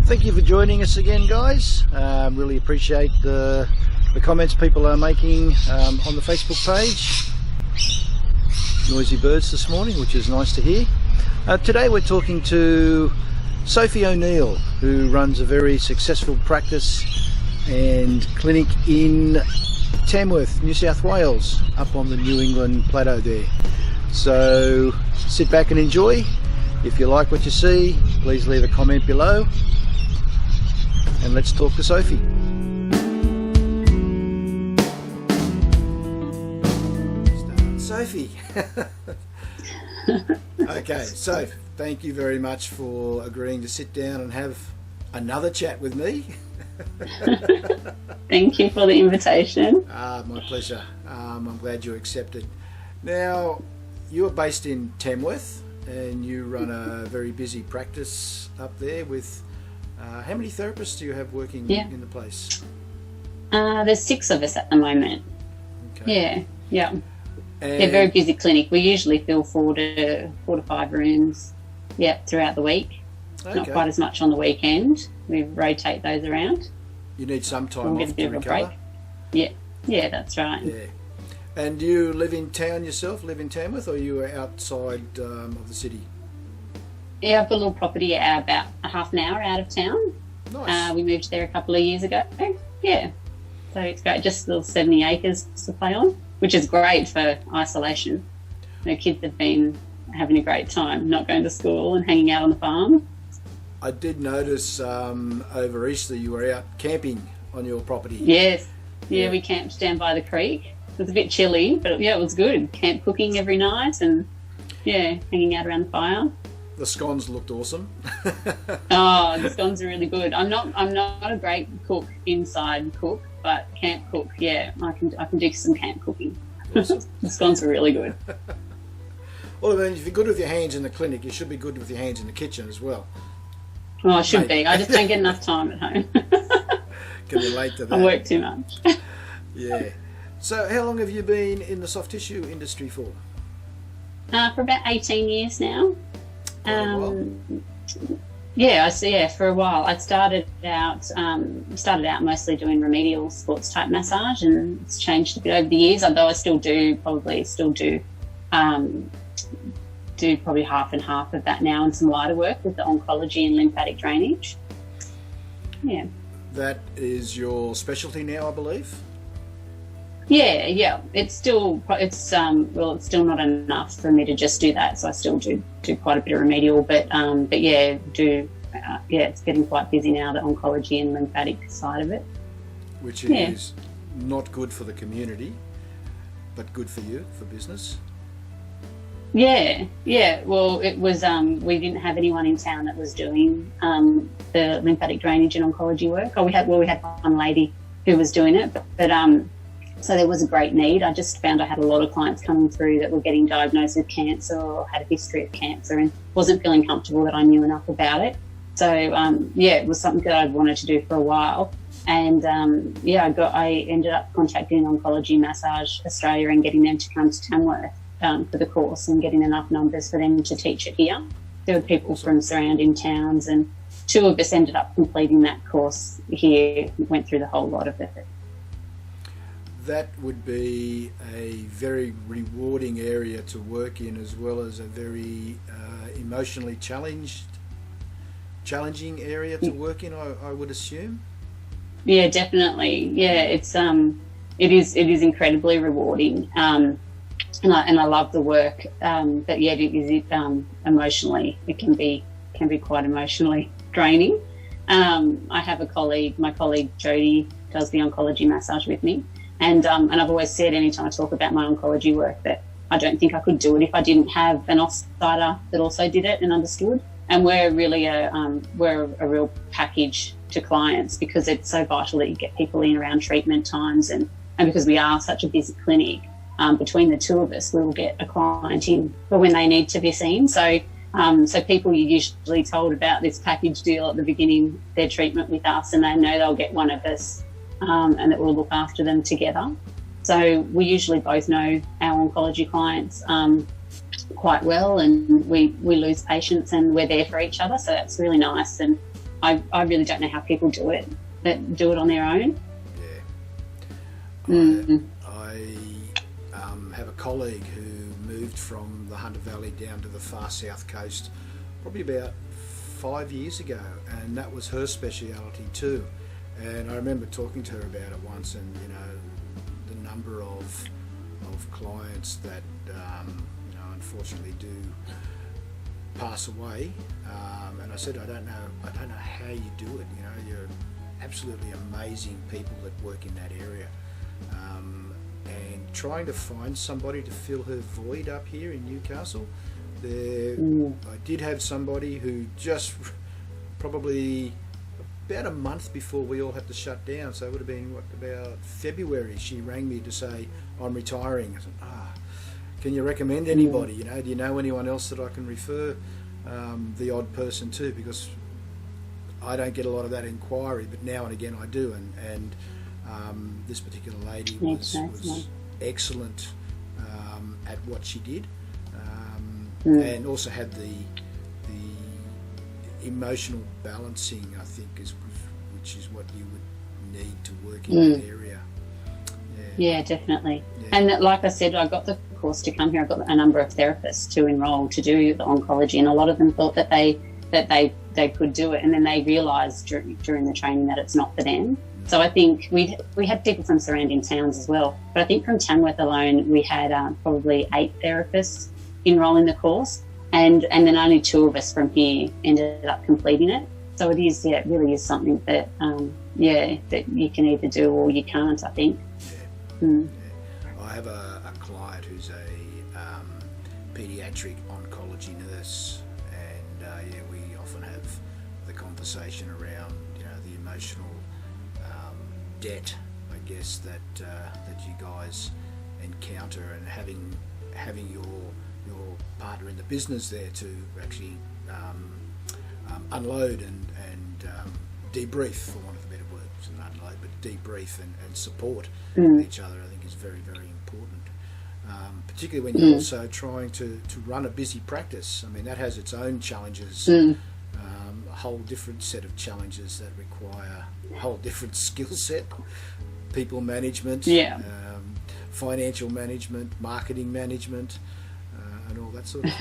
Thank you for joining us again, guys. Really appreciate the comments people are making on the Facebook page. Noisy birds this morning, which is nice to hear. Today we're talking to Sophie O'Neill, who runs a very successful practice and clinic in Tamworth, New South Wales, up on the New England plateau there. So sit back and enjoy. If you like what you see, please leave a comment below. And let's talk to Sophie. Sophie. Okay, so thank you very much for agreeing to sit down and have another chat with me. Thank you for the invitation. My pleasure. I'm glad you accepted. Now, you're based in Tamworth and you run a very busy practice up there with how many therapists do you have working in the place? There's 6 of us at the moment. Okay. Yeah. They're a very busy clinic. We usually fill 4 to 5 rooms throughout the week. Okay. Not quite as much on the weekend. We rotate those around. You need some time We'll off get a to bit of a recover. break. Yeah, that's right. Yeah. And do you live in town yourself, live in Tamworth, or are you outside of the city? Yeah, I've got a little property about a half an hour out of town. Nice. We moved there a couple of years ago. Yeah. So it's great, just little 70 acres to play on, which is great for isolation. Kids have been having a great time, not going to school and hanging out on the farm. I did notice over Easter you were out camping on your property. Yes. Yeah, we camped down by the creek. It was a bit chilly, but it was good. Camp cooking every night and hanging out around the fire. The scones looked awesome. Oh, the scones are really good. I'm not a great cook, inside cook, but camp cook, I can do some camp cooking. Awesome. The scones are really good. Well, I mean, if you're good with your hands in the clinic, you should be good with your hands in the kitchen as well. Oh, I should be. I just don't get enough time at home. Can relate to that. I work too much. Yeah. So how long have you been in the soft tissue industry for? For about 18 years now. For a while. I started out mostly doing remedial sports type massage, and it's changed a bit over the years. Although I still do probably half and half of that now, and some lighter work with the oncology and lymphatic drainage. Yeah. That is your specialty now, I believe. Yeah. It's still not enough for me to just do that, so I still do quite a bit of remedial, but it's getting quite busy now, the oncology and lymphatic side of it. Which is not good for the community, but good for you, for business. Yeah. Well, it was. We didn't have anyone in town that was doing the lymphatic drainage and oncology work. We had one lady who was doing it, but so there was a great need. I just found I had a lot of clients coming through that were getting diagnosed with cancer or had a history of cancer and wasn't feeling comfortable that I knew enough about it. So it was something that I'd wanted to do for a while. And I ended up contacting Oncology Massage Australia and getting them to come to Tamworth for the course and getting enough numbers for them to teach it here. There were people from surrounding towns, and 2 of us ended up completing that course here, went through the whole lot of it. That would be a very rewarding area to work in, as well as a very emotionally challenging area to work in, I would assume. Yeah, definitely. Yeah, it is incredibly rewarding, and I love the work. But it is emotionally. It can be quite emotionally draining. I have my colleague Jodie does the oncology massage with me. And I've always said, anytime I talk about my oncology work, that I don't think I could do it if I didn't have an offsider that also did it and understood. And we're really a real package to clients, because it's so vital that you get people in around treatment times, and because we are such a busy clinic, between the 2 of us, we will get a client in for when they need to be seen. So people are usually told about this package deal at the beginning of their treatment with us, and they know they'll get one of us. And that we'll look after them together. So we usually both know our oncology clients quite well, and we lose patients and we're there for each other, so that's really nice. And I really don't know how people do it, that do it on their own. Yeah. I have a colleague who moved from the Hunter Valley down to the far south coast probably about 5 years ago, and that was her speciality too. And I remember talking to her about it once, and you know, the number of clients that you know, unfortunately do pass away. And I said, I don't know how you do it. You know, you're absolutely amazing people that work in that area. And trying to find somebody to fill her void up here in Newcastle. I did have somebody who just probably about a month before we all had to shut down, so it would have been about February, she rang me to say, I'm retiring. I said, can you recommend anybody? You know, do you know anyone else that I can refer the odd person to? Because I don't get a lot of that inquiry, but now and again I do, and this particular lady was excellent at what she did, and also had the emotional balancing, I think, which is what you would need to work in that area. Yeah, definitely. Yeah. And like I said, I got the course to come here. I got a number of therapists to enrol to do the oncology, and a lot of them thought that they could do it, and then they realised during the training that it's not for them. So I think we had people from surrounding towns as well, but I think from Tamworth alone we had probably 8 therapists enrol in the course, and then only 2 of us from here ended up completing it. So it is, it really is something that that you can either do or you can't, I think. Yeah. I have a client who's a paediatric oncology nurse, and we often have the conversation around the emotional debt, I guess, that you guys encounter, and having your partner in the business there to actually unload and debrief, for want of a better word, not unload, but debrief and support each other, I think is very, very important. Particularly when you're also trying to run a busy practice. I mean, that has its own challenges, a whole different set of challenges that require a whole different skill set, people management, financial management, marketing management, and all that sort of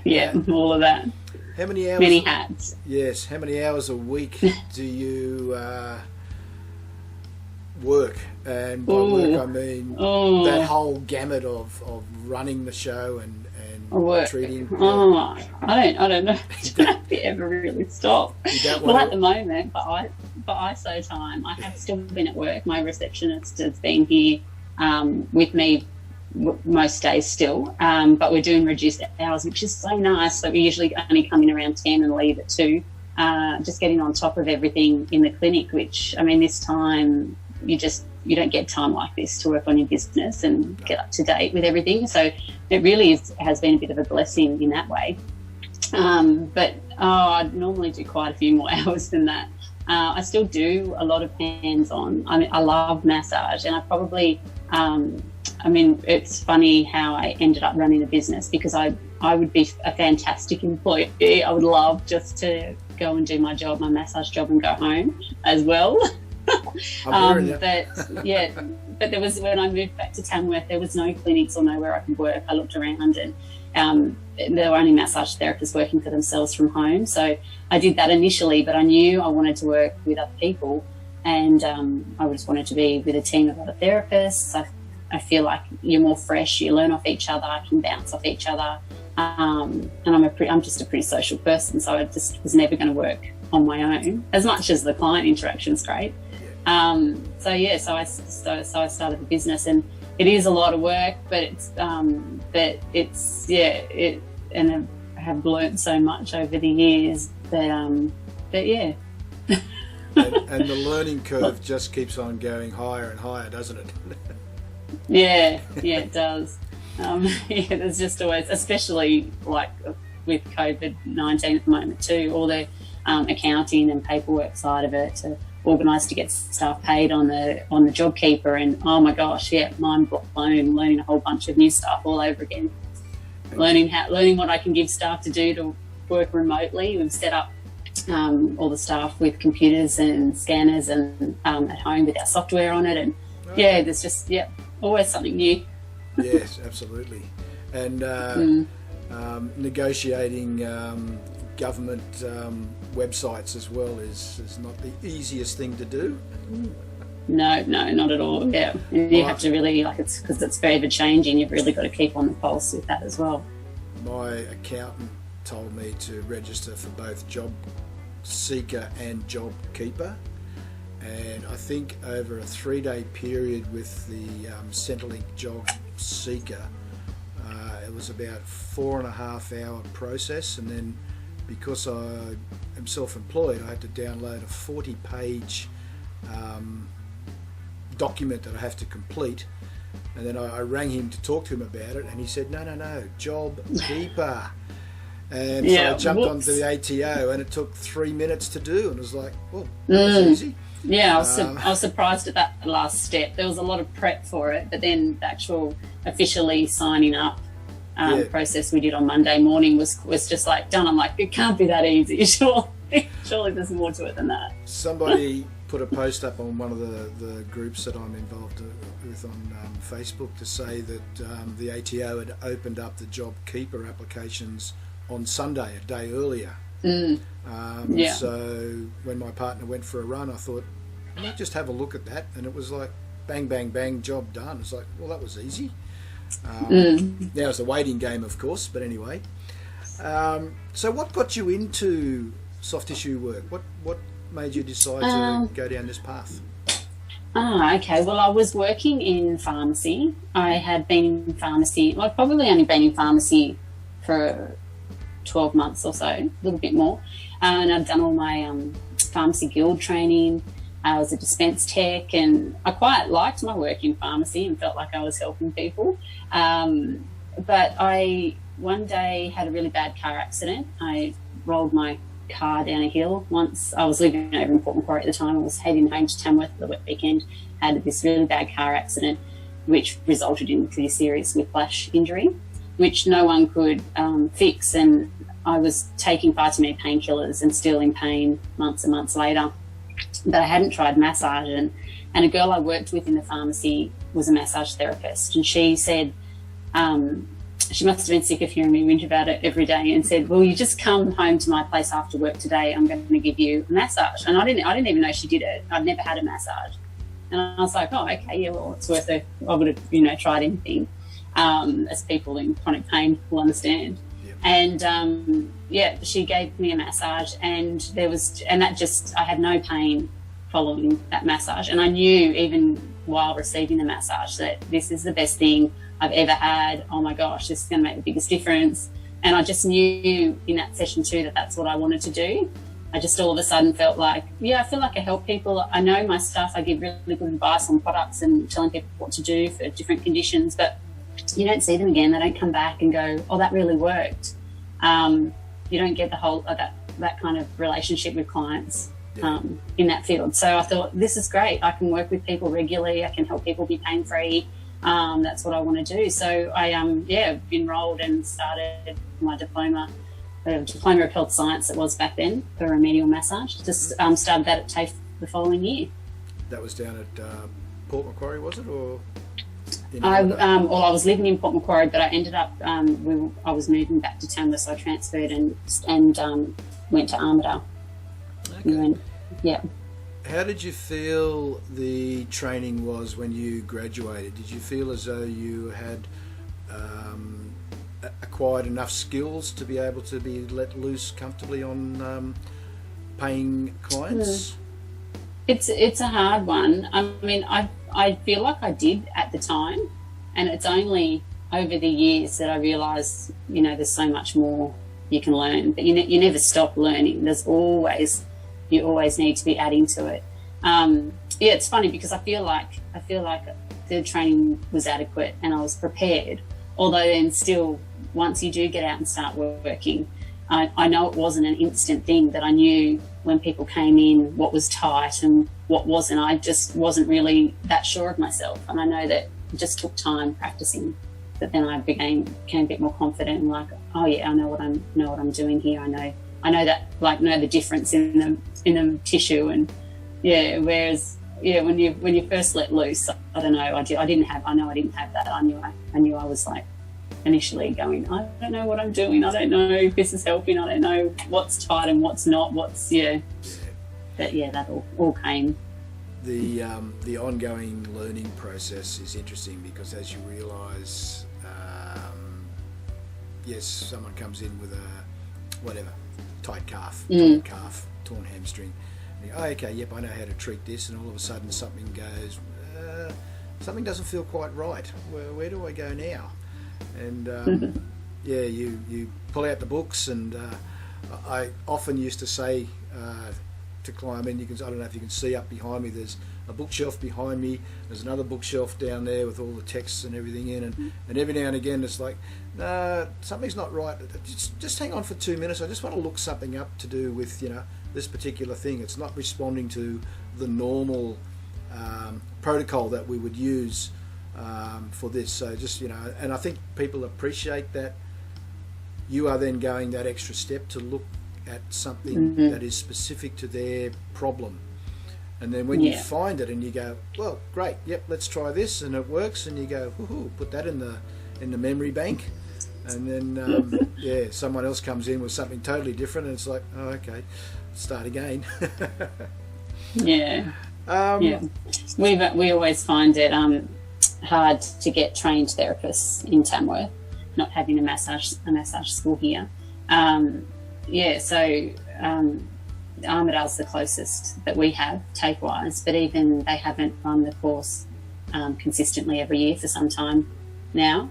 thing. All of that. How many hours? Many hats. Yes. How many hours a week do you work? And by work I mean that whole gamut of running the show and treating. I don't know if you ever really stop. At the moment, but ISO time, I have still been at work. My receptionist has been here with me most days still, but we're doing reduced hours, which is so nice. So we usually only come in around 10 and leave at 2, just getting on top of everything in the clinic, which, I mean, this time you don't get time like this to work on your business and get up to date with everything. So it really has been a bit of a blessing in that way. But I normally do quite a few more hours than that. I still do a lot of hands-on. I mean, I love massage, and I probably, it's funny how I ended up running a business, because I would be a fantastic employee. I would love just to go and do my massage job, and go home as well. But there was, when I moved back to Tamworth, there was no clinics or nowhere I could work. I looked around, and there were only massage therapists working for themselves from home. So I did that initially, but I knew I wanted to work with other people, and I just wanted to be with a team of other therapists. I feel like you're more fresh, you learn off each other, can bounce off each other, and I'm just a pretty social person, so I just was never going to work on my own, as much as the client interaction's great. So I started the business, and it is a lot of work, but and I have learnt so much over the years that and the learning curve just keeps on going higher and higher, doesn't it? Yeah, it does. There's just always, especially like with COVID-19 at the moment too, all the accounting and paperwork side of it, to organise to get staff paid on the JobKeeper, and oh my gosh, mind blown, learning a whole bunch of new stuff all over again. Learning what I can give staff to do to work remotely. We've set up all the staff with computers and scanners and at home with our software on it. And yeah, there's just, always something new. Yes, absolutely. And negotiating government websites as well is not the easiest thing to do. No, not at all. Yeah, and you have to really, it's because it's very ever changing. You've really got to keep on the pulse with that as well. My accountant told me to register for both JobSeeker and JobKeeper, and I think over a 3-day period with the Centrelink JobSeeker, it was about 4.5 hour process, and then because I am self-employed, I had to download a 40-page document that I have to complete, and then I rang him to talk to him about it, and he said no, JobKeeper. And so I jumped onto the ATO, and it took 3 minutes to do, and it was like, oh, that's easy. Yeah, I was surprised at that last step. There was a lot of prep for it, but then the actual officially signing up process we did on Monday morning was just like done. I'm like, it can't be that easy. Surely there's more to it than that. Somebody put a post up on one of the groups that I'm involved with on Facebook to say that the ATO had opened up the JobKeeper applications on Sunday, a day earlier. So when my partner went for a run, I thought, let me just have a look at that, and it was like bang, bang, bang, job done. It's like, well, that was easy. Now it's a waiting game, of course, but anyway. So what got you into soft tissue work? What made you decide to go down this path? Okay. Well, I was working in pharmacy. I had been in pharmacy, I'd probably only been in pharmacy for 12 months or so, a little bit more. And I've done all my pharmacy guild training. I was a dispense tech, and I quite liked my work in pharmacy and felt like I was helping people. But I one day had a really bad car accident. I rolled my car down a hill once. I was living over in Port Macquarie at the time. I was heading home to Tamworth for the wet weekend, had this really bad car accident which resulted in a pretty serious whiplash injury, which no one could fix, and I was taking far too many painkillers and still in pain months and months later. But I hadn't tried massage, and a girl I worked with in the pharmacy was a massage therapist, and she said, she must have been sick of hearing me whinge about it every day, and said, well, you just come home to my place after work today, I'm going to give you a massage. And I didn't even know she did it. I'd never had a massage. And I was like, oh, okay, yeah, well, it's worth it. I would have, tried anything, as people in chronic pain will understand. And she gave me a massage, and I had no pain following that massage. And I knew even while receiving the massage that this is the best thing I've ever had. Oh my gosh, this is going to make the biggest difference. And I just knew in that session too that that's what I wanted to do. I just all of a sudden felt like, I feel like I help people. I know my stuff. I give really good advice on products and telling people what to do for different conditions, but you don't see them again. They don't come back and go, oh, that really worked. You don't get the whole that kind of relationship with clients in that field. So I thought, this is great. I can work with people regularly. I can help people be pain-free. That's what I want to do. So I enrolled and started my diploma of health science, it was back then, for remedial massage. Just started that at TAFE the following year. That was down at Port Macquarie, was it, or? I was living in Port Macquarie, but I ended up I was moving back to Tamworth, so I transferred and went to Armidale. Okay. How did you feel the training was when you graduated? Did you feel as though you had acquired enough skills to be able to be let loose comfortably on paying clients? It's a hard one. I mean, I feel like I did at the time, and it's only over the years that I realised, there's so much more you can learn, but you never stop learning. You always need to be adding to it. It's funny because I feel like the training was adequate and I was prepared. Although then still, once you do get out and start working, I know it wasn't an instant thing, that I knew when people came in what was tight and what wasn't. I just wasn't really that sure of myself, and I know that it just took time practicing. But then I became a bit more confident and like, oh yeah, I know what I'm doing here. I know I know that, like, know the difference in the tissue, and yeah. Whereas when you first let loose, I don't know. I didn't have that. I knew I was like initially going, I don't know what I'm doing. I don't know if this is helping. I don't know what's tight and what's not. But that all came. The ongoing learning process is interesting, because as you realise, yes, someone comes in with a tight calf, torn hamstring, and you go, oh, okay, yep, I know how to treat this, and all of a sudden something goes, something doesn't feel quite right. Where do I go now? And you pull out the books, and I often used to say to clients, I mean, I don't know if you can see up behind me, there's a bookshelf behind me, there's another bookshelf down there with all the texts and everything in, and every now and again it's like, no, something's not right, just hang on for 2 minutes, I just want to look something up to do with, this particular thing. It's not responding to the normal protocol that we would use for this. So just, and I think people appreciate that you are then going that extra step to look at something that is specific to their problem. And then when you find it and you go, well, great, yep, let's try this, and it works, and you go, woohoo, put that in the memory bank. And then someone else comes in with something totally different, and it's like, oh, okay, start again. We always find it hard to get trained therapists in Tamworth, not having a massage school here. Armidale's the closest that we have take-wise, but even they haven't run the course consistently every year for some time now.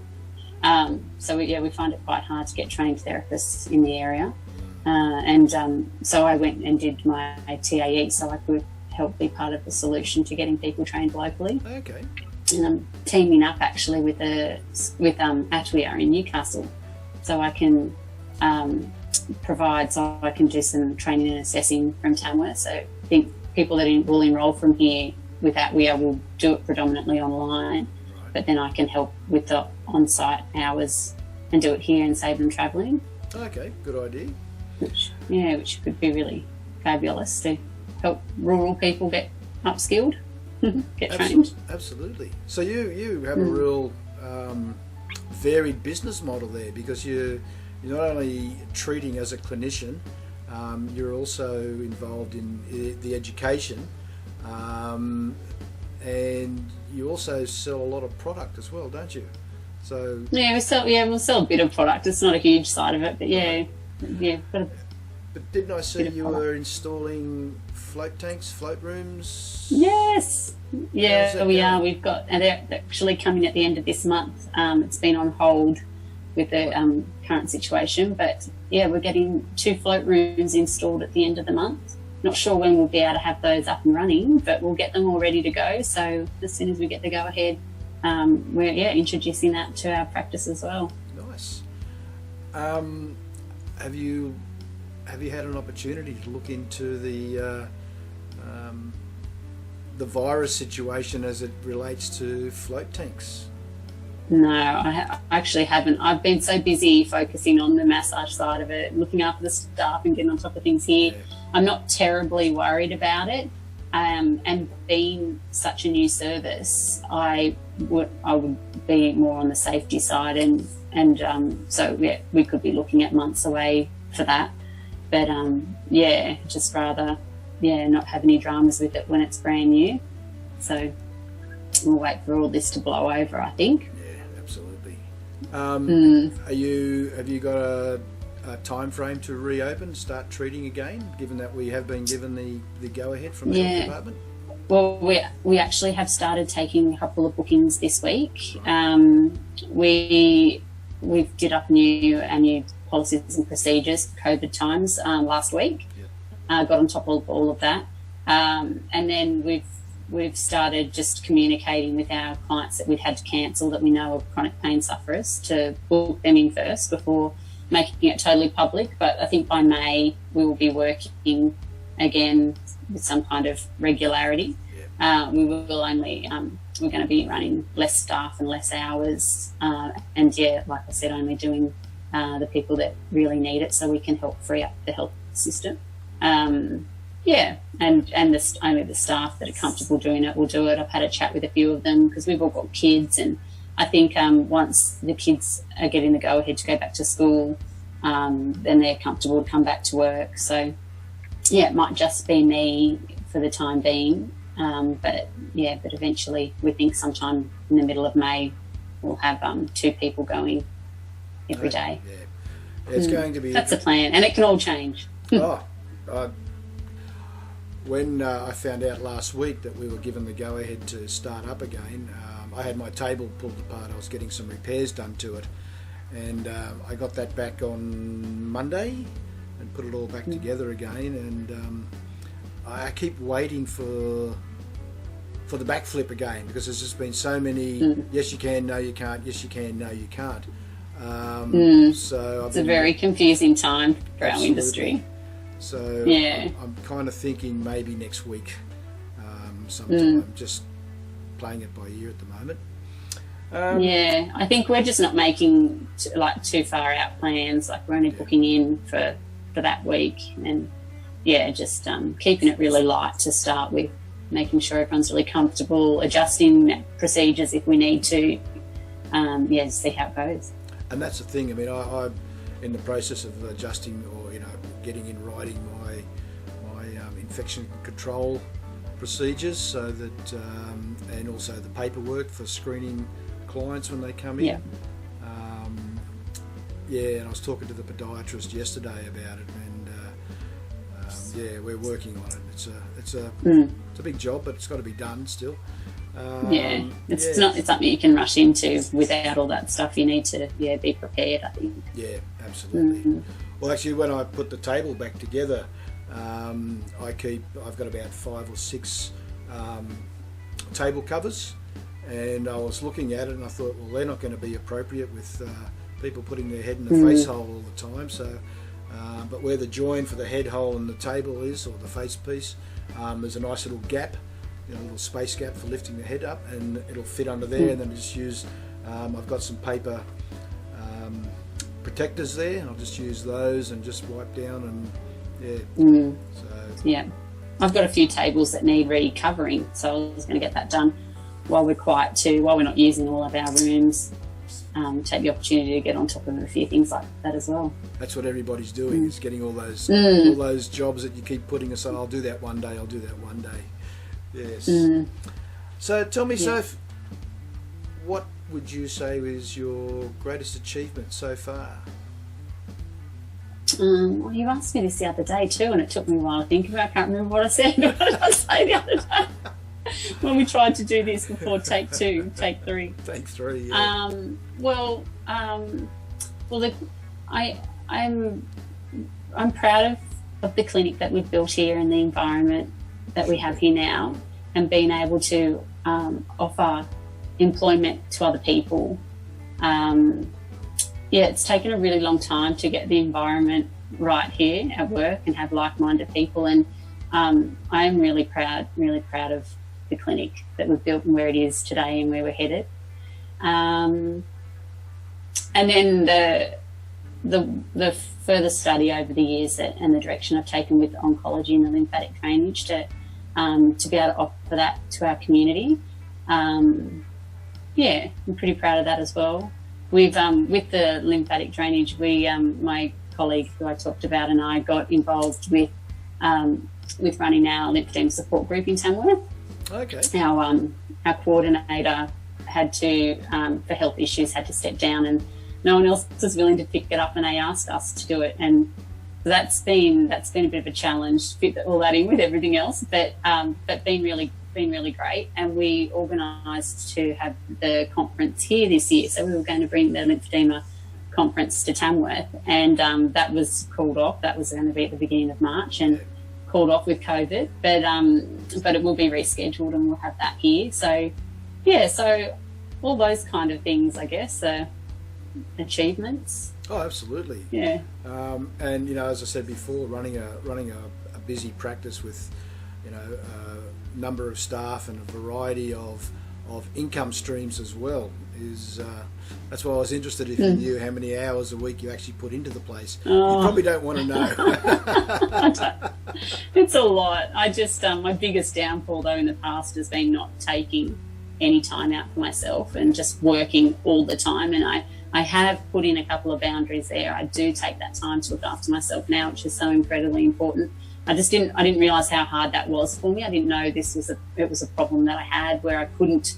We find it quite hard to get trained therapists in the area. So I went and did my TAE so I could help be part of the solution to getting people trained locally. Okay. And I'm teaming up actually with Atwea in Newcastle, so I can I can do some training and assessing from Tamworth. So I think people that will enrol from here with Atwea will do it predominantly online, but then I can help with the on-site hours and do it here and save them travelling. Okay, good idea. Which could be really fabulous to help rural people get upskilled, get trained. Absolutely. So you have a real varied business model there, because you're not only treating as a clinician, you're also involved in the education, and you also sell a lot of product as well, don't you? So we'll sell a bit of product. It's not a huge side of it, but But didn't I see you were installing float tanks, float rooms? Yes. Yeah, we are. We've got, and they're actually coming at the end of this month. It's been on hold with the current situation, but we're getting 2 float rooms installed at the end of the month. Not sure when we'll be able to have those up and running, but we'll get them all ready to go. So as soon as we get the go ahead, we're introducing that to our practice as well. Nice. Have you had an opportunity to look into the virus situation as it relates to float tanks? No, I actually haven't. I've been so busy focusing on the massage side of it, looking after the staff and getting on top of things here. Yeah. I'm not terribly worried about it. And being such a new service, I would be more on the safety side, we could be looking at months away for that. But just rather not have any dramas with it when it's brand new. So we'll wait for all this to blow over, I think. Absolutely. Have you got a time frame to reopen, start treating again, given that we have been given the go ahead from the health department? Well, we actually have started taking a couple of bookings this week. We've did up our new policies and procedures for COVID times last week. Got on top of all of that, and then we've started just communicating with our clients that we've had to cancel, that we know are chronic pain sufferers, to book them in first before making it totally public. But I think by May we will be working again with some kind of regularity. We will only we're going to be running less staff and less hours, and like I said, only doing the people that really need it, so we can help free up the health system. And only the staff that are comfortable doing it will do it. I've had a chat with a few of them because we've all got kids, and I think once the kids are getting the go-ahead to go back to school, then they're comfortable to come back to work. So, yeah, it might just be me for the time being, but eventually we think sometime in the middle of May we'll have 2 people going every day. Yeah. It's going to be... That's the plan, and it can all change. When I found out last week that we were given the go-ahead to start up again, I had my table pulled apart. I was getting some repairs done to it, and I got that back on Monday and put it all back together again, and I keep waiting for the backflip again, because there's just been so many yes you can, no you can't, yes you can, no you can't. So it's a very confusing time for our industry. So I'm kind of thinking maybe next week sometime, just playing it by ear at the moment. I think we're just not making too far out plans. Like, we're only booking in for that week, and just keeping it really light to start with, making sure everyone's really comfortable, adjusting procedures if we need to, see how it goes. And that's the thing. I mean, I'm in the process of adjusting, or getting in writing my infection control procedures, so that and also the paperwork for screening clients when they come in. And I was talking to the podiatrist yesterday about it, and we're working on it. It's a big job, but it's got to be done still. It's not something you can rush into without all that stuff. You need to be prepared, I think. Yeah, absolutely. Well, actually, when I put the table back together, I've got about 5 or 6 table covers, and I was looking at it and I thought, well, they're not going to be appropriate with people putting their head in the face hole all the time. So, but where the join for the head hole in the table is, or the face piece, there's a nice little gap, a little space gap for lifting the head up, and it'll fit under there. And then just use, I've got some paper protectors there, and I'll just use those and just wipe down, and I've got a few tables that need recovering, so I was going to get that done while we're quiet too, while we're not using all of our rooms. Take the opportunity to get on top of a few things like that as well. That's what everybody's doing, is getting all those jobs that you keep putting aside. I'll do that one day, I'll do that one day. Yes. So tell me, Soph, what would you say is your greatest achievement so far? Well, you asked me this the other day too, and it took me a while to think about it. I can't remember what I said. What did I say the other day? When we tried to do this before take 3. Take 3, yeah. I'm proud of the clinic that we've built here and the environment that we have here now, and being able to offer employment to other people. It's taken a really long time to get the environment right here at work and have like-minded people, and I am really proud of the clinic that we've built and where it is today and where we're headed. And then the further study over the years and the direction I've taken with oncology and the lymphatic drainage to be able to offer that to our community. I'm pretty proud of that as well. We've with the lymphatic drainage, my colleague who I talked about and I got involved with running our lymphedema support group in Tamworth. Okay. Our coordinator had to, for health issues, had to step down, and no one else was willing to pick it up, and they asked us to do it. And that's been a bit of a challenge to fit all that in with everything else, but been really great. And we organised to have the conference here this year, so we were going to bring the lymphedema conference to Tamworth, and that was called off. That was going to be at the beginning of March, and called off with COVID, but it will be rescheduled, and we'll have that here. So all those kind of things, I guess, achievements. Oh, absolutely. Yeah. And as I said before, running a busy practice with a number of staff and a variety of of income streams as well. That's why I was interested if you knew how many hours a week you actually put into the place. You probably don't want to know. It's a lot. I just my biggest downfall though in the past has been not taking any time out for myself and just working all the time. And I have put in a couple of boundaries there. I do take that time to look after myself now, which is so incredibly important. I didn't realise how hard that was for me. I didn't know it was a problem that I had where I couldn't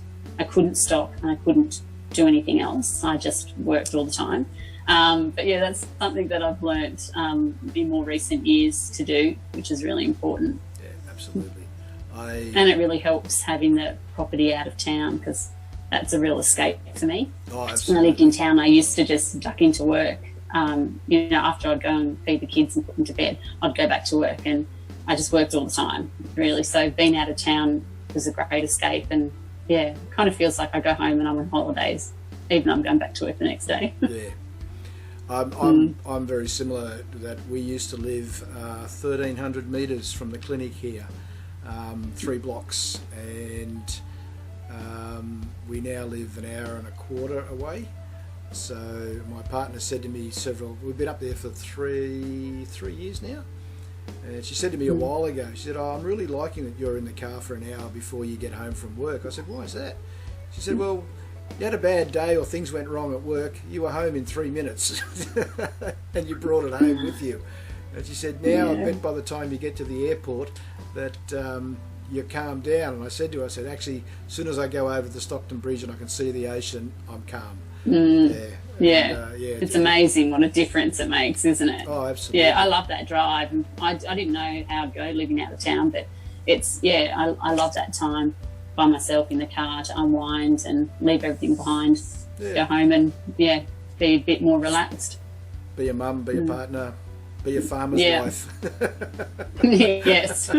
stop and I couldn't do anything else. I just worked all the time. But yeah, that's something that I've learnt in more recent years to do, which is really important. Yeah, absolutely. And it really helps having the property out of town, because that's a real escape for me. Oh, when I lived in town, I used to just duck into work. After I'd go and feed the kids and put them to bed, I'd go back to work, and I just worked all the time, really. So being out of town was a great escape, and yeah, it kind of feels like I go home and I'm on holidays, even though I'm going back to work the next day. Yeah. I'm very similar to that. We used to live 1,300 metres from the clinic here, 3 blocks, and we now live an hour and a quarter away. So my partner said to me we've been up there for three years now, and she said to me a while ago, she said, "Oh, I'm really liking that you're in the car for an hour before you get home from work." I said, "Why is that?" She said, "Well, you had a bad day or things went wrong at work, you were home in 3 minutes and you brought it home with you." And she said, "Now I bet by the time you get to the airport that you calm down." And I said to her, actually, as soon as I go over the Stockton Bridge and I can see the ocean, I'm calm. It's amazing what a difference it makes, isn't it? Oh, absolutely. Yeah, I love that drive. I didn't know how I'd go living out of town, but I love that time by myself in the car to unwind and leave everything behind, go home and be a bit more relaxed. Be a mum, be a partner, be a farmer's wife. Yes.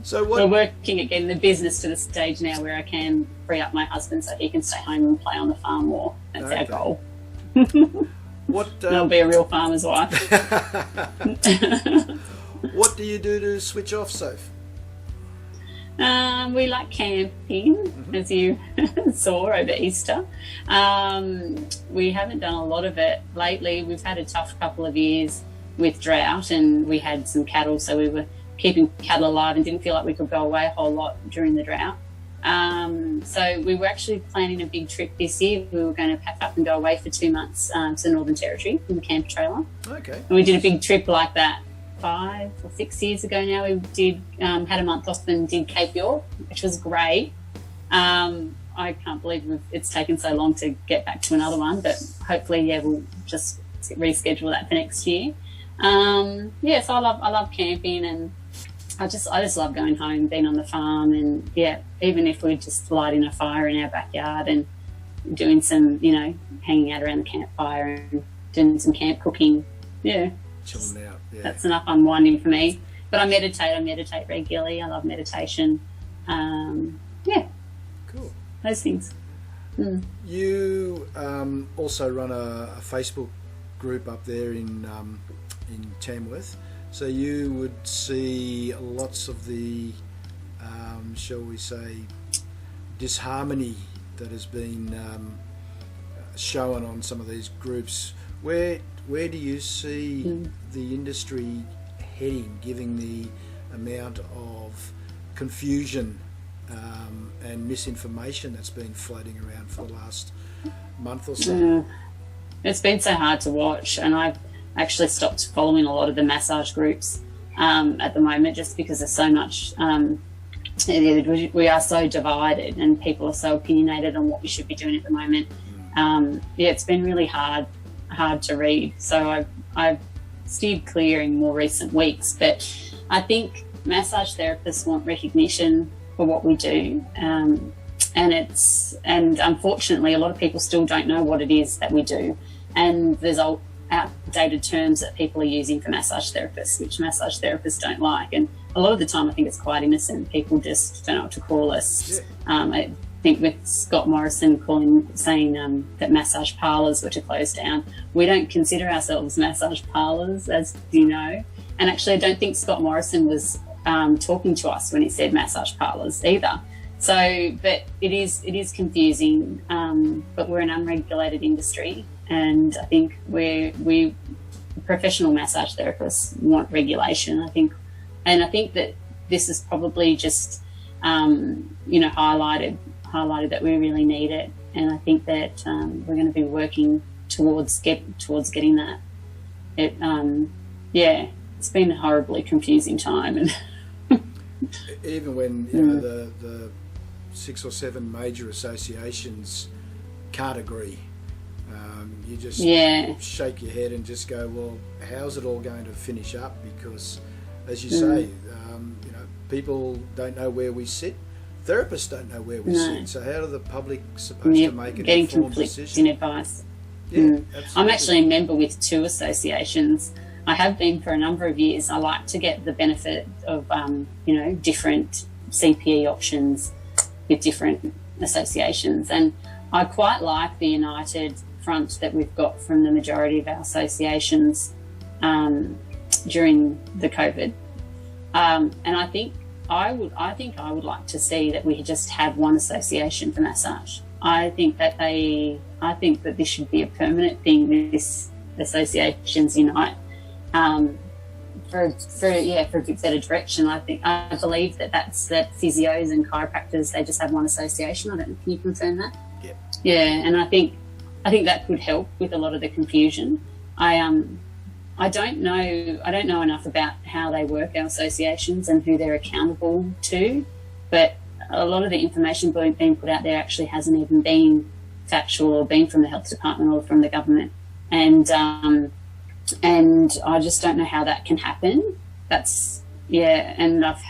So we're working at getting the business to the stage now where I can free up my husband so he can stay home and play on the farm more. That's our goal. I'll be a real farmer's wife. What do you do to switch off, Soph? We like camping, as you saw over Easter. We haven't done a lot of it lately. We've had a tough couple of years with drought, and we had some cattle, so we were keeping cattle alive and didn't feel like we could go away a whole lot during the drought. So we were actually planning a big trip this year. We were going to pack up and go away for 2 months to the Northern Territory in the camper trailer. Okay. And we did a big trip like that 5 or 6 years ago now. We did had a month off and did Cape York, which was great. I can't believe it's taken so long to get back to another one, but hopefully, we'll just reschedule that for next year. So I love camping, and I just love going home, being on the farm, and even if we're just lighting a fire in our backyard and doing some, hanging out around the campfire and doing some camp cooking. Yeah. Chilling out. Yeah. That's enough unwinding for me. But I meditate regularly. I love meditation. Cool. Those things. You also run a Facebook group up there in Tamworth, so you would see lots of the shall we say disharmony that has been shown on some of these groups. Where do you see the industry heading, given the amount of confusion and misinformation that's been floating around for the last month or so? It's been so hard to watch, and I've actually stopped following a lot of the massage groups at the moment, just because there's so much. We are so divided, and people are so opinionated on what we should be doing at the moment. It's been really hard to read. So I've steered clear in more recent weeks, but I think massage therapists want recognition for what we do, and unfortunately a lot of people still don't know what it is that we do, and there's outdated terms that people are using for massage therapists, which massage therapists don't like, and a lot of the time I think it's quite innocent. People just don't know what to call us. I think with Scott Morrison saying that massage parlours were to close down, we don't consider ourselves massage parlours, as you know, and actually I don't think Scott Morrison was talking to us when he said massage parlours either. But it is confusing. But we're an unregulated industry, and I think we professional massage therapists want regulation. I think that this is probably just highlighted that we really need it, and I think that we're going to be working towards getting that. It's been a horribly confusing time, and even when you know the 6 or 7 major associations can't agree, you just shake your head and just go, well, how's it all going to finish up? Because, as you say, people don't know where we sit. Therapists don't know where we sit. So how are the public supposed to make an informed decision? In advice. Yeah, absolutely. I'm actually a member with 2 associations. I have been for a number of years. I like to get the benefit of different CPE options with different associations, and I quite like the united front that we've got from the majority of our associations during the COVID. And I think I would like to see that we just have one association for massage. I think that this should be a permanent thing. This associations unite for a bit better direction. I believe that physios and chiropractors, they just have one association. I don't know. Can you confirm that? Yeah. Yeah, and I think that could help with a lot of the confusion. I don't know enough about how they work, our associations, and who they're accountable to, but a lot of the information being put out there actually hasn't even been factual or been from the health department or from the government, and I just don't know how that can happen. And I've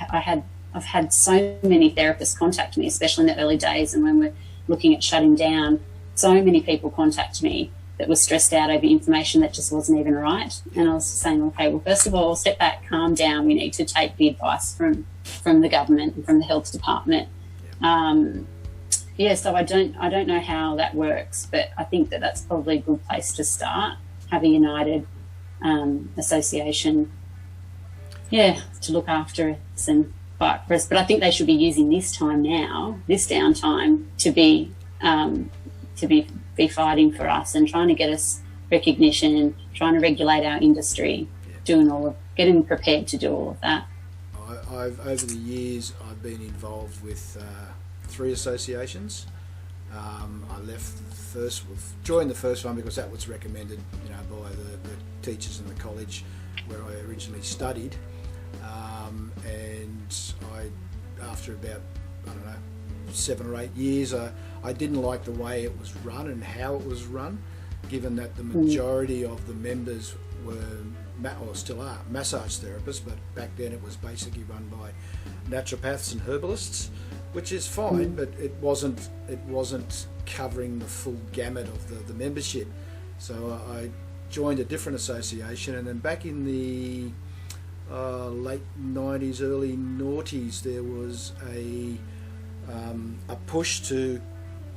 had so many therapists contact me, especially in the early days, and when we're looking at shutting down, so many people contact me that was stressed out over information that just wasn't even right. And I was saying, okay, well, first of all, step back, calm down. We need to take the advice from the government and from the health department. So I don't know how that works, but I think that that's probably a good place to start. Have a united association, to look after us and fight for us. But I think they should be using this downtime, to be fighting for us and trying to get us recognition, trying to regulate our industry, getting prepared to do all of that. Over the years, I've been involved with 3 associations. I joined the first one because that was recommended, by the teachers in the college where I originally studied. And after about 7 or 8 years, I didn't like the way it was run and how it was run, given that the majority of the members were, or still are, massage therapists, but back then it was basically run by naturopaths and herbalists, which is fine, but it wasn't covering the full gamut of the membership. So I joined a different association, and then back in the late 90s, early noughties, there was a push to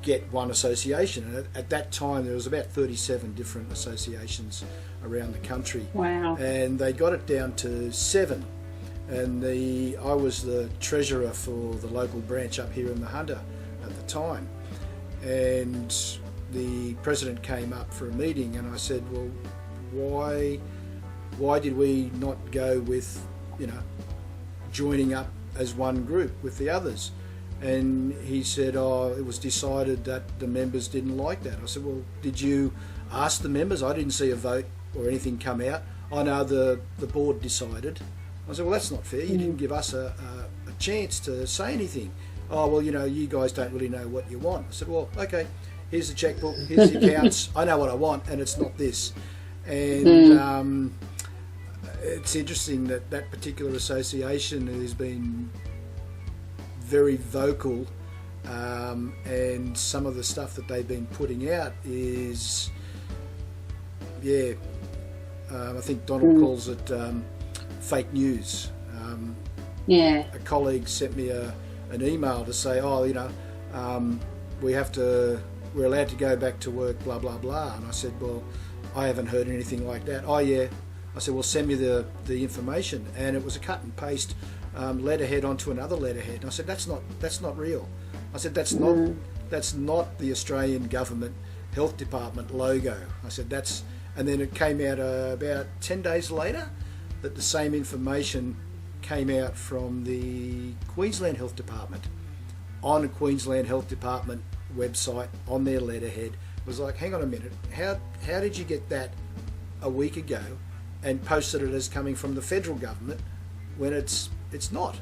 get one association, and at that time there was about 37 different associations around the country. Wow. And they got it down to 7, and I was the treasurer for the local branch up here in the Hunter at the time, and the president came up for a meeting, and I said, well, why did we not go with joining up as one group with the others? And he said, it was decided that the members didn't like that. I said, well, did you ask the members? I didn't see a vote or anything come out. I know the board decided. I said, well, that's not fair. You didn't give us a chance to say anything. Oh, well, you guys don't really know what you want. I said, well, okay, here's the checkbook, here's the accounts. I know what I want, and it's not this. And it's interesting that particular association has been very vocal, and some of the stuff that they've been putting out is, I think Donald calls it fake news. A colleague sent me an email to say, we're allowed to go back to work, blah blah blah, and I said, well, I haven't heard anything like that. I said, well, send me the information, and it was a cut and paste letterhead onto another letterhead. And I said, that's not real. I said, that's not the Australian government health department logo. I said, that's, and then it came out about 10 days later that the same information came out from the Queensland Health Department on a Queensland Health Department website on their letterhead. It was like, hang on a minute, how did you get that a week ago and posted it as coming from the federal government when it's not?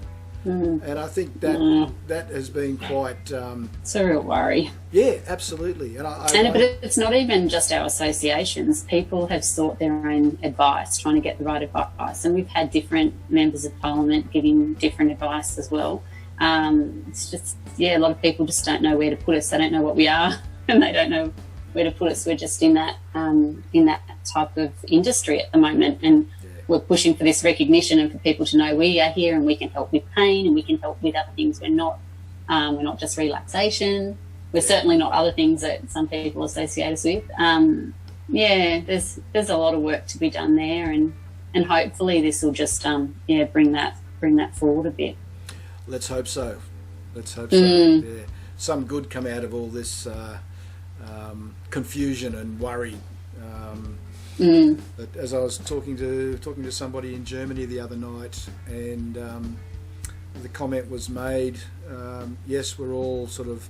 And I think that has been quite it's a real worry. Yeah, absolutely. But it's not even just our associations. People have sought their own advice, trying to get the right advice, and we've had different members of parliament giving different advice as well. It's just, a lot of people just don't know where to put us. They don't know what we are, and they don't know where to put us. We're just in that type of industry at the moment, and we're pushing for this recognition and for people to know we are here and we can help with pain and we can help with other things. We're not just relaxation. We're certainly not other things that some people associate us with. There's a lot of work to be done there, and hopefully this will just bring that forward a bit. Let's hope so. Yeah. Some good come out of all this confusion and worry. But as I was talking to somebody in Germany the other night, and the comment was made, yes, we're all sort of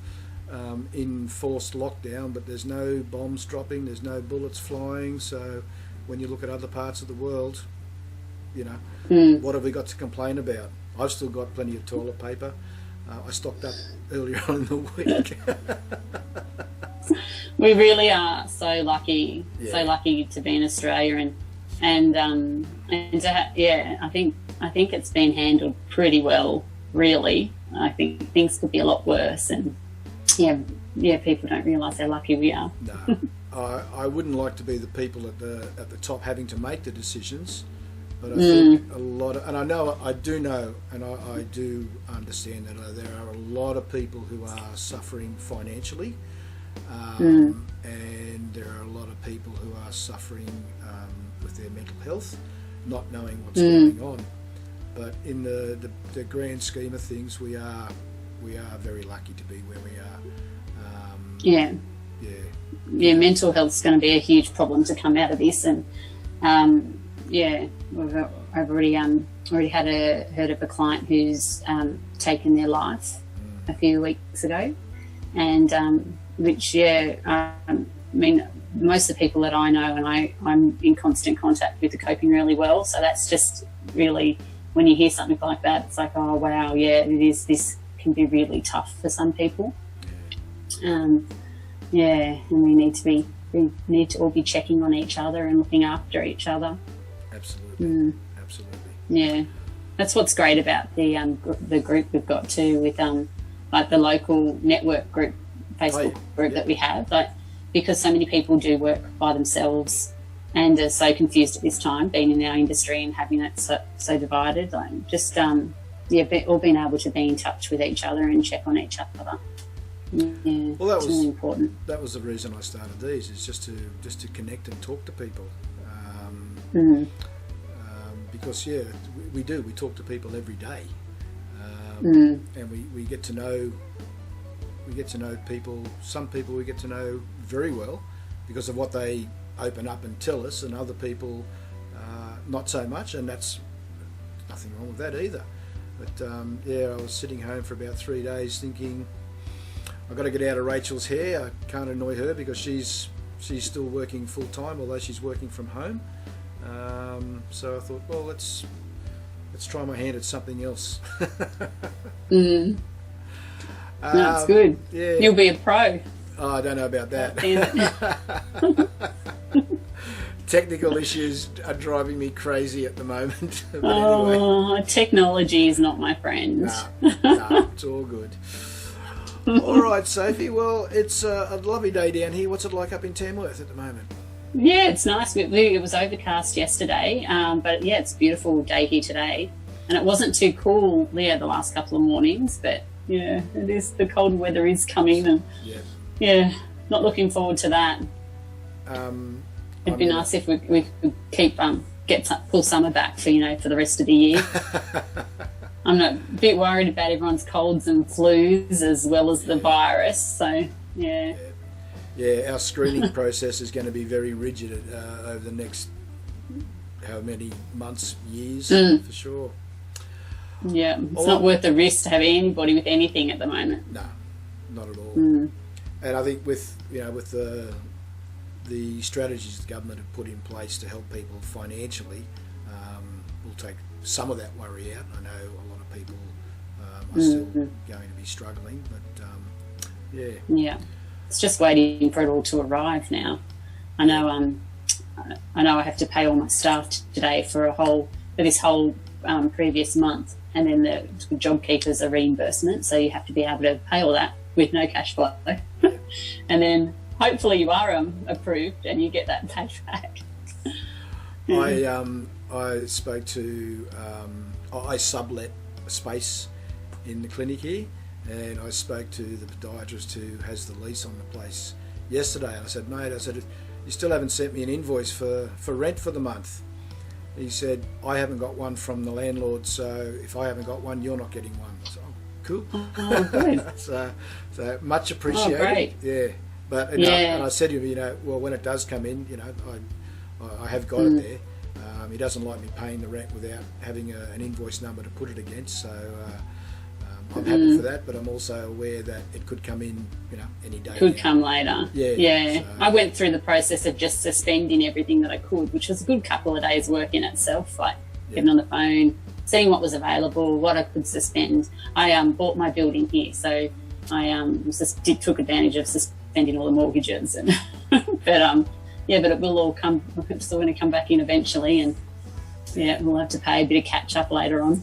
in forced lockdown, but there's no bombs dropping, there's no bullets flying. So when you look at other parts of the world, what have we got to complain about? I've still got plenty of toilet paper. I stocked up earlier on in the week. We really are so lucky to be in Australia, and I think it's been handled pretty well, really. I think things could be a lot worse, and people don't realise how lucky we are. No, I wouldn't like to be the people at the top having to make the decisions, but I think a lot of, and I do know, and I do understand that there are a lot of people who are suffering financially. And there are a lot of people who are suffering with their mental health, not knowing what's going on. But in the grand scheme of things, we are very lucky to be where we are. Mental health is going to be a huge problem to come out of this, and I've already heard of a client who's taken their life a few weeks ago, and most of the people that I know, and I'm in constant contact with, are coping really well. So that's just really, when you hear something like that, it's like, oh wow, it is. This can be really tough for some people. And we need to all be checking on each other and looking after each other. Absolutely. Yeah, that's what's great about the group we've got too, with like the local network group. Facebook group that we have, because so many people do work by themselves and are so confused at this time, being in our industry and having it so divided. All being able to be in touch with each other and check on each other. Yeah, well, that was really important. That was the reason I started these, is just to connect and talk to people. Because we talk to people every day, and we get to know. We get to know people. Some people we get to know very well because of what they open up and tell us, and other people not so much, and that's nothing wrong with that either. But I was sitting home for about 3 days thinking, I've got to get out of Rachel's hair. I can't annoy her because she's still working full time, although she's working from home. So I thought, well, let's try my hand at something else. That's good. Yeah. You'll be a pro. Oh, I don't know about that. Technical issues are driving me crazy at the moment. But anyway. Technology is not my friend. Nah, it's all good. All right, Sophie. Well, it's a lovely day down here. What's it like up in Tamworth at the moment? Yeah, it's nice. It was overcast yesterday, but it's a beautiful day here today. And it wasn't too cool, the last couple of mornings, but it is. The cold weather is coming, and not looking forward to that. It'd be nice if we could keep pull summer back for the rest of the year. I'm a bit worried about everyone's colds and flus as well as the virus. So yeah. Yeah, our screening process is going to be very rigid over the next how many months, years, for sure. Yeah, it's not worth the risk to have anybody with anything at the moment. No, not at all. And I think with the strategies the government have put in place to help people financially, will take some of that worry out. I know a lot of people are still going to be struggling, but yeah. Yeah, it's just waiting for it all to arrive now. I know I have to pay all my staff today for this whole previous month, and then the JobKeeper's a reimbursement, so you have to be able to pay all that with no cash flow. And then hopefully you are approved and you get that paid back. I spoke to I sublet a space in the clinic here, and I spoke to the podiatrist who has the lease on the place yesterday, and I said, mate, you still haven't sent me an invoice for rent for the month. He said, I haven't got one from the landlord, so if I haven't got one, you're not getting one. I said, oh, cool. Oh, good. so much appreciated. Oh, great. Yeah. But and I said to him, well, when it does come in, I have got it there. He doesn't like me paying the rent without having an invoice number to put it against, so I'm happy for that, but I'm also aware that it could come in, any day. Could come later. Yeah. So, I went through the process of just suspending everything that I could, which was a good couple of days' work in itself, like getting on the phone, seeing what was available, what I could suspend. I bought my building here, so I took advantage of suspending all the mortgages, and but it will all come. It's still going to come back in eventually, and we'll have to pay a bit of catch up later on.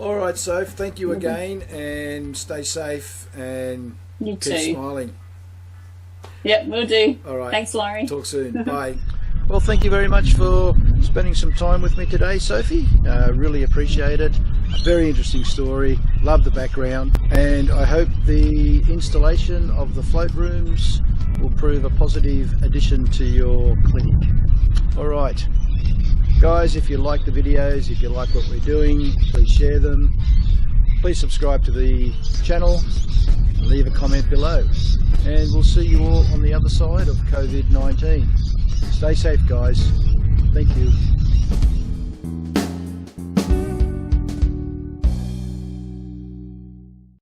All right, Soph, thank you again, and stay safe and you keep too. smiling. Yep, we'll do. All right. Thanks, Laurie. Talk soon. Bye. Well, thank you very much for spending some time with me today, Sophie. Really appreciate it. A very interesting story. Love the background. And I hope the installation of the float rooms will prove a positive addition to your clinic. All right. Guys, if you like the videos, if you like what we're doing, please share them. Please subscribe to the channel and leave a comment below. And we'll see you all on the other side of COVID-19. Stay safe, guys. Thank you.